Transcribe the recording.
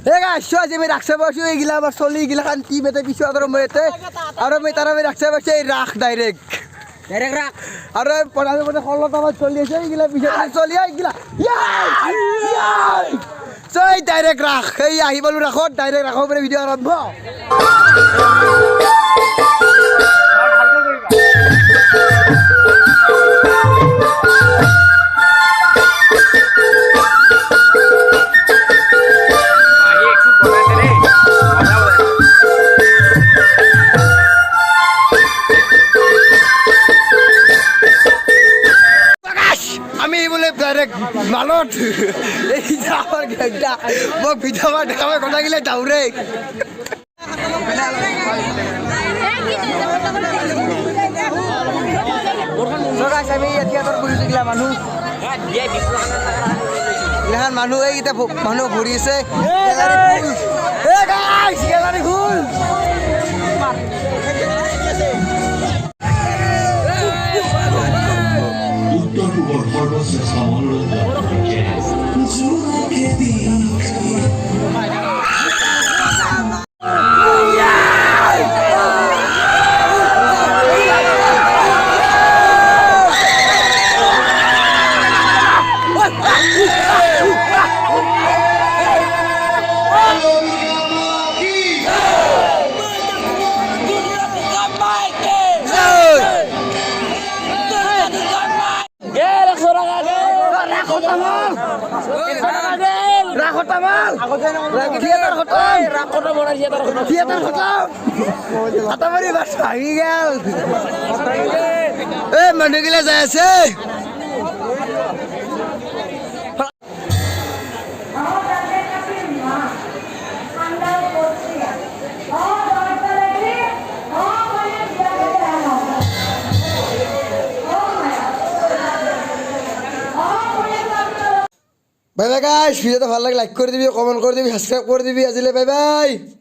আসছো আজি আমি রাখতে পারছি এইগুলা আমার চলি এগুলা খান কি বেতে পিছু আর মেয়েতে আর আমি তারা আমি রাখতে পারছি এই রাখ ডাইরেক্ট রাখ আর পড়াবে মধ্যে হলত আমার চলি আছে এইগুলা পিছু চলি এইগুলা চই ডাইরেক্ট রাখ এই আহি বলু রাখো ডাইরেক্ট রাখো পরে ভিডিও আরম্ভ আমি বলে ডাইরেক্ট মালত এই যে আমার গেমটা মোক ভিডিও দেখাবার কথা গেলে দাউরে আমি এতিয়া তোর বুঝি গেলা মানুষ ইহান মানুহ এই এতিয়া মানুহ ঘূৰি আছে গেলারি ফুল उत्तर पूर्व सर्वश्रेष्ठ মানুহ গিলা যাই আছে বাই বাই গাইস ভিডিওটা ভালো লাগলে লাইক করে দিবি কমেন্ট করে দিবি সাবস্ক্রাইব করে দিবি আজিলে বাই বাই।